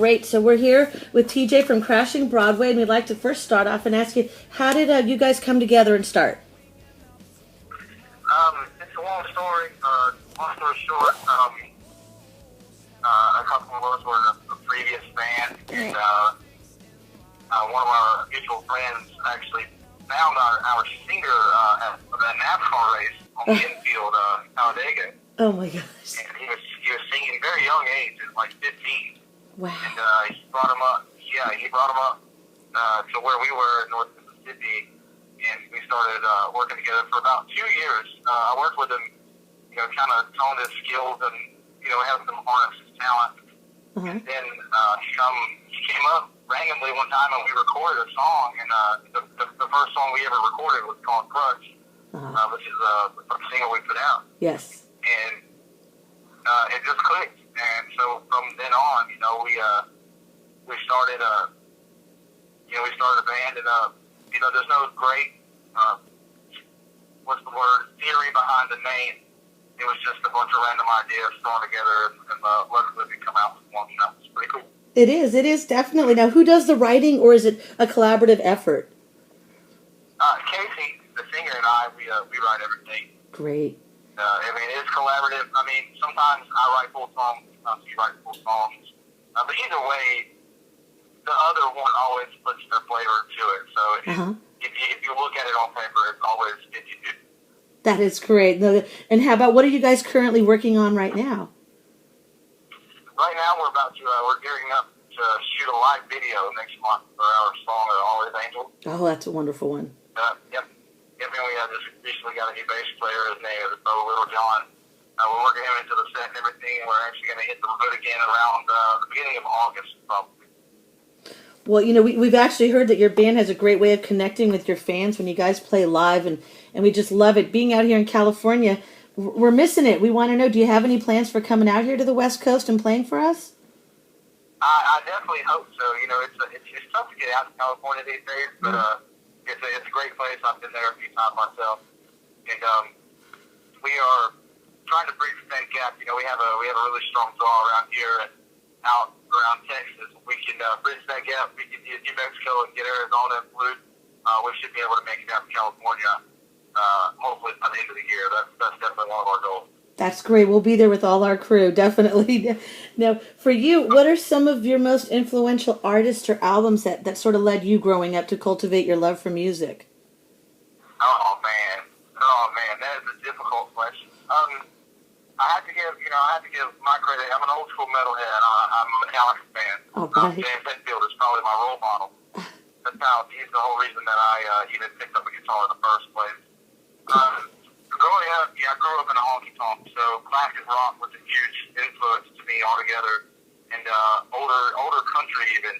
great. So we're here with TJ from Crashing Broadway, and we'd like to first start off and ask you, how did you guys come together and start? It's a long story. Long story short, a couple of us were in a previous band, and one of our mutual friends actually found our singer at a NASCAR race on the infield in Talladega. Oh my gosh! And he was singing very young age, at like 15. Wow! And he brought him up. Yeah, he brought him up to where we were in North Mississippi, and we started working together for about 2 years. I worked with him, kind of honed his skills and helped him harness his talent. And then he came up randomly one time and we recorded a song, and the first song we ever recorded was called Crush, which is the first single we put out. Yes. And it just clicked, and so from then on, we started a band, and there's no great theory behind the name. It was just a bunch of random ideas thrown together, and luckily we come out with one. It's pretty cool. It is definitely. Now, who does the writing, or is it a collaborative effort? Casey, the singer, and I, we write everything. Great. It is collaborative. Sometimes I write full songs, sometimes he writes full songs. But either way, the other one always puts their flavor to it. So if you look at it on paper, it's always 50-50. That is great. And how about, what are you guys currently working on right now? Right now, we're gearing up to shoot a live video next month for our song, Always Angel. Oh, that's a wonderful one. Yep. We just recently got a new bass player. His name is Little John. We're working him into the set and everything, and we're actually going to hit the road again around the beginning of August, probably. Well, we've actually heard that your band has a great way of connecting with your fans when you guys play live, and we just love it. Being out here in California, we're missing it. We want to know, do you have any plans for coming out here to the West Coast and playing for us? I definitely hope so. It's tough to get out to California these days, but it's a great place. I've been there a few times myself, and we are trying to bridge that gap. We have a really strong draw around here and out around Texas. We can bridge that gap. We can get New Mexico and get Arizona and Blue. We should be able to make it out to California, hopefully by the end of the year. That's definitely one of our goals. That's great. We'll be there with all our crew, definitely. Now, for you, what are some of your most influential artists or albums that sort of led you growing up to cultivate your love for music? Oh man, that is a difficult question. I have to give my credit. I'm an old school metalhead. I'm a Metallica fan. Oh, right. James Hetfield is probably my role model. He's the whole reason that I even picked up a guitar in the first place. Growing up, I grew up in a honky tonk, so classic rock was a huge influence to me altogether, and older country even.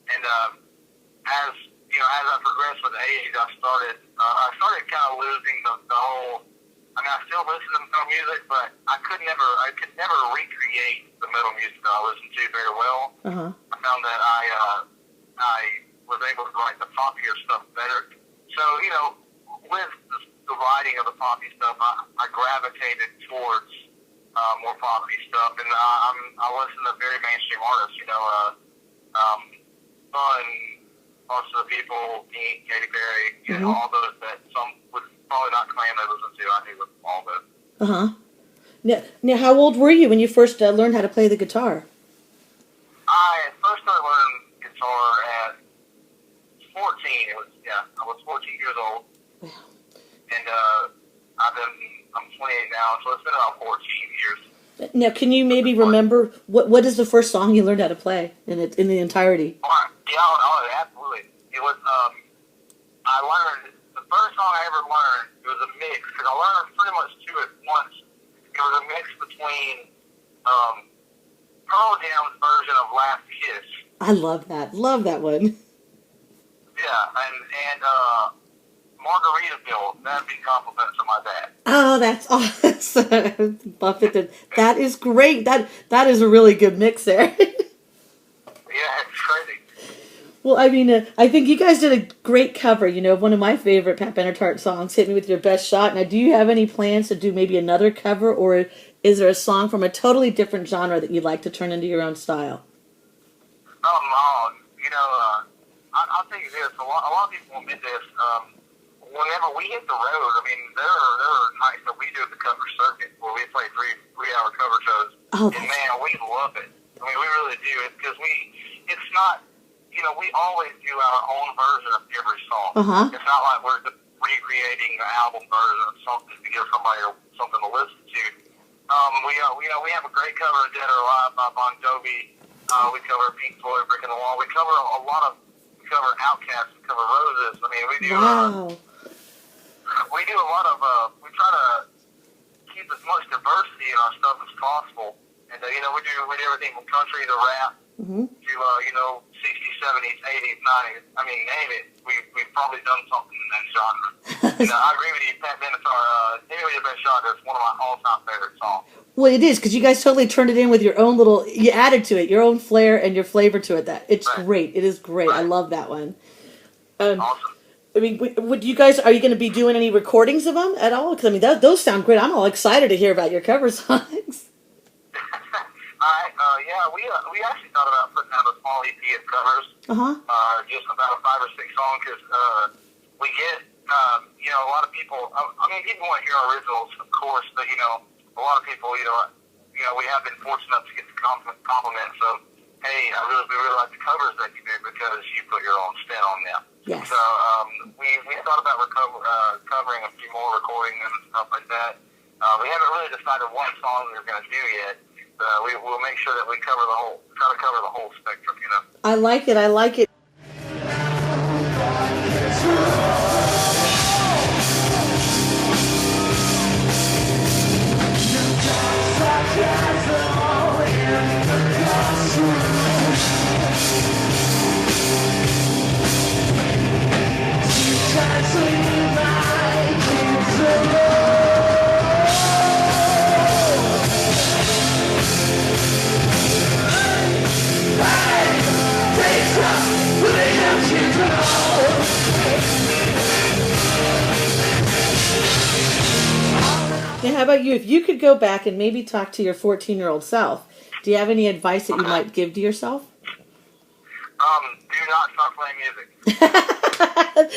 And as I progressed with age, I started kind of losing the whole. I still listen to metal music, but I could never recreate the metal music that I listened to very well. I found that I was able to write the poppier stuff better. So with the writing of the poppy stuff, I gravitated towards more poppy stuff, and I listen to very mainstream artists. Fun, most of the people, me, Katy Perry, all those that some would probably not claim they listen to. I do with all those. Now, how old were you when you first learned how to play the guitar? I first started learning guitar at 14. I was 14 years old. Wow. And I'm 28 now, so it's been about 14 years. Now, can you maybe remember what is the first song you learned how to play in the entirety? Yeah, absolutely. It was I learned the first song I ever learned. It was a mix because I learned pretty much two at once. It was a mix between Pearl Jam's version of Last Kiss. I love that one. Yeah, and Margaritaville. That'd be compliments to my dad. Oh, that's awesome. Buffett, that is great. That is a really good mix there. Yeah, it's crazy. Well, I think you guys did a great cover, of one of my favorite Pat Benatar songs, Hit Me With Your Best Shot. Now, do you have any plans to do maybe another cover, or is there a song from a totally different genre that you'd like to turn into your own style? I'll tell you this. A lot of people will admit this. Whenever we hit the road, I mean, there are nights that we do at the cover circuit where we play 3-hour cover shows. Oh, And man, we love it. I mean, we really do. Because it's not, we always do our own version of every song. Uh-huh. It's not like we're recreating an album version of something to give somebody something to listen to. We have a great cover of Dead or Alive by Bon Jovi. We cover Pink Floyd, Brick in the Wall. We cover we cover Outkast, we cover Roses. I mean, we do. Wow. We do a lot of. We try to keep as much diversity in our stuff as possible, and we do everything from country to rap Mm-hmm. to 60s, 70s, 80s, 90s. I mean, name it. We've probably done something in that genre. I agree with you. Pat Benatar, "Anyway the Best Shot" is one of my all-time favorite songs. Well, it is because you guys totally turned it in with your own little. You added to it your own flair and your flavor to it. It's Right. great. It is great. I Right. love that one. Awesome. I mean, would you guys? Are you going to be doing any recordings of them at all? Because I mean, those sound great. I'm all excited to hear about your cover songs. We actually thought about putting out a small EP of covers. Just about 5 or 6 songs because we get a lot of people. I mean, people want to hear originals, of course, but a lot of people, we have been fortunate enough to get the compliments of, "Hey, we really like the covers that you do because you put your own spin on them." Yes. So we thought about covering a few more recordings and stuff like that. We haven't really decided what song we're going to do yet. We'll make sure that we try to cover the whole spectrum. I like it. I like it. Now, how about you? If you could go back and maybe talk to your 14-year-old self, do you have any advice that you might give to yourself? Do not start playing music.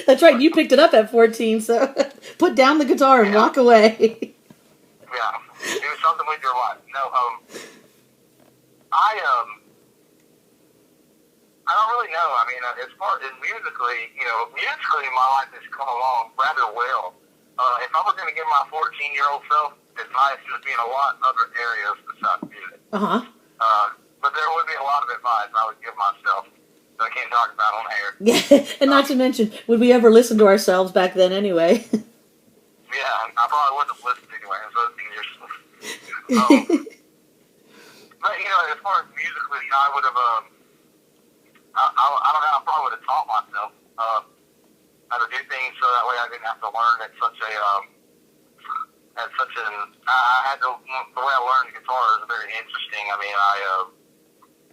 That's right. You picked it up at 14, so put down the guitar and walk away. Yeah, do something with your life. No, I don't really know. I mean, as far as musically, my life has come along rather well. If I was going to give my 14-year-old self advice, it would be in a lot of other areas besides music. But there would be a lot of advice I would give myself that I can't talk about on air. Yeah, and not to mention, would we ever listen to ourselves back then anyway? Yeah, I probably wouldn't have listened anyway. So it's easier. But as far as musically, I would have. I don't know. I probably would have taught myself how to do things so that way I didn't have to learn at such a. I had to. The way I learned guitar is very interesting. I mean,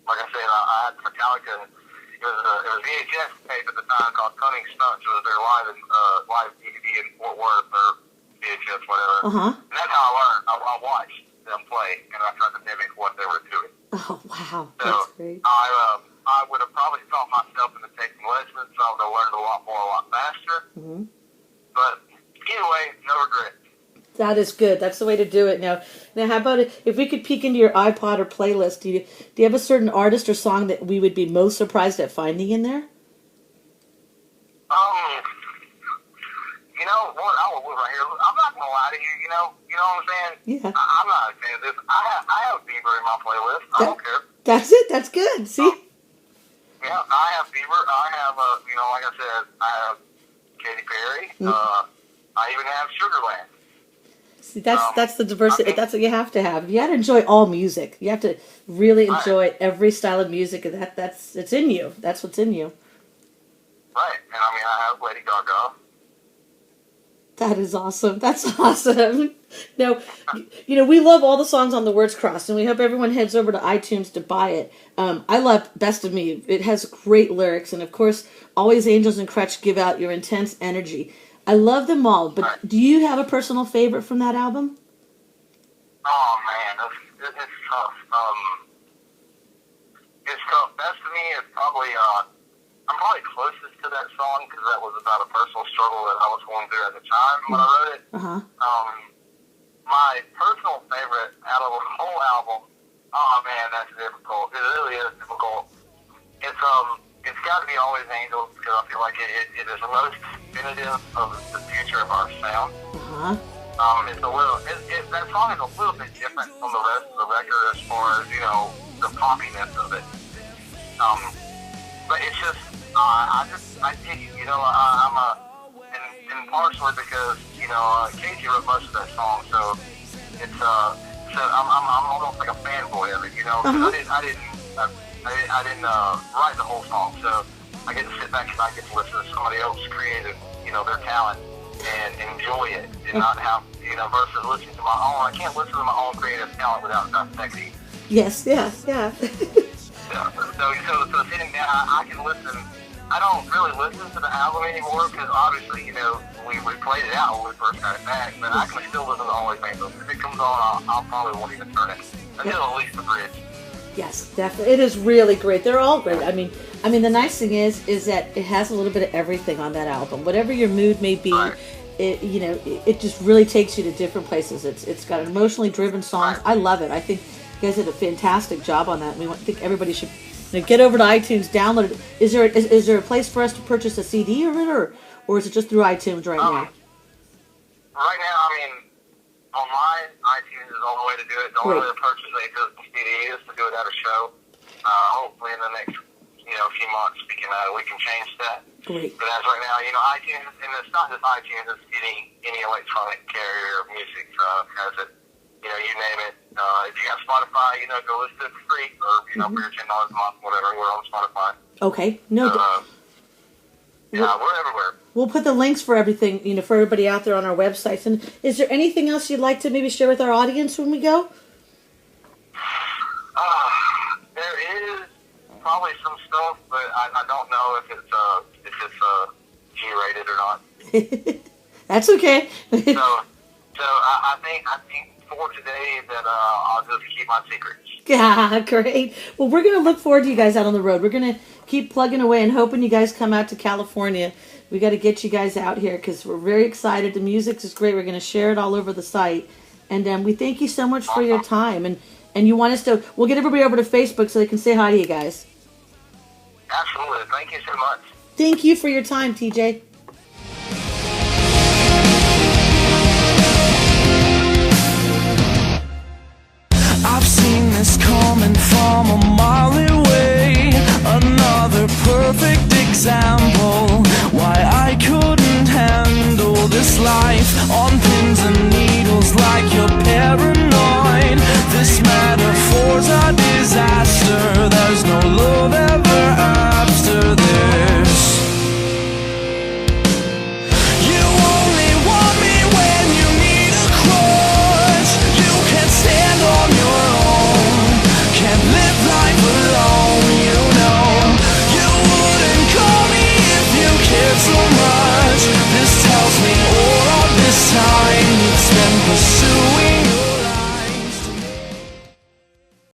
like I said, I had Metallica. It was VHS tape at the time called Cunning Stunts. It was their live DVD in Fort Worth or VHS, whatever. And that's how I learned. I watched them play, and I tried to mimic what they were doing. Oh, wow. So That's great. I would have probably taught myself into taking lessons, so I would have learned a lot more, a lot faster. But either way, no regret. That is good. That's the way to do it. Now, how about if we could peek into your iPod or playlist? Do you have a certain artist or song that we would be most surprised at finding in there? I will right here. I'm not gonna lie to you. You know what I'm saying? Yeah. I'm not a fan of this. I have Bieber in my playlist. I don't care. That's it. That's good. See? Yeah, I have Bieber. I have like I said, I have Katy Perry. I even have Sugarland. See, that's the diversity. That's what you have to have. You got to enjoy all music. You have to really enjoy every style of music. It's in you. That's what's in you. Right, and I mean, I have Lady Gaga. That is awesome. That's awesome. Now, we love all the songs on the Words Crossed, and we hope everyone heads over to iTunes to buy it. I love Best of Me. It has great lyrics, and of course, Always Angels and Crutch give out your intense energy. I love them all, but do you have a personal favorite from that album? Oh, man, it's tough. It's called Best of Me. It's probably I'm probably closest to that song because that was about a personal struggle that I was going through at the time when I wrote it. My personal favorite out of the whole album. Oh man, that's difficult. It really is difficult. It's got to be Always Angels because I feel like it is the most definitive of the future of our sound. It's a little. That song is a little bit different from the rest of the record as far as the poppiness of it. But it's just I dig it. And partially because Casey wrote most of that song, so it's so I'm almost like a fanboy of it. I didn't write the whole song, so I get to sit back and I get to listen to somebody else creative, their talent and enjoy it, and not have versus listening to my own. I can't listen to my own creative talent without sexy. Yes, yeah. So sitting down, I can listen. I don't really listen to the album anymore because obviously, we played it out when we first got it back, but I can still listen to Always Angels. If it comes on, I'll probably won't even turn it until at least the bridge. Yes, definitely. It is really great. They're all great. I mean, the nice thing is that it has a little bit of everything on that album. Whatever your mood may be, right. it just really takes you to different places. It's got emotionally driven songs. Right. I love it. I think you guys did a fantastic job on that. I think everybody should get over to iTunes, download it. Is there a place for us to purchase a CD of it, or is it just through iTunes right now? Right now, online, iTunes is the only way to do it. The only way to purchase a physical CD is to do it at a show. Hopefully in the next few months we can change that. Great. But as right now, iTunes, and it's not just iTunes, it's any electronic carrier of music has it. You name it. If you got Spotify, go listen to it for free, or for your $10 a month, whatever. We're on Spotify. Okay. No. We're everywhere. We'll put the links for everything, for everybody out there on our websites. And is there anything else you'd like to maybe share with our audience when we go? There is probably some stuff, but I don't know if it's G-rated or not. That's okay. So I think for today that I'll just keep my secrets. Yeah, great. Well, we're going to look forward to you guys out on the road. We're going to keep plugging away and hoping you guys come out to California. We got to get you guys out here because we're very excited. The music is great. We're going to share it all over the site. And we thank you so much for your time. And you want us to, we'll get everybody over to Facebook so they can say hi to you guys. Absolutely. Thank you so much. Thank you for your time, TJ.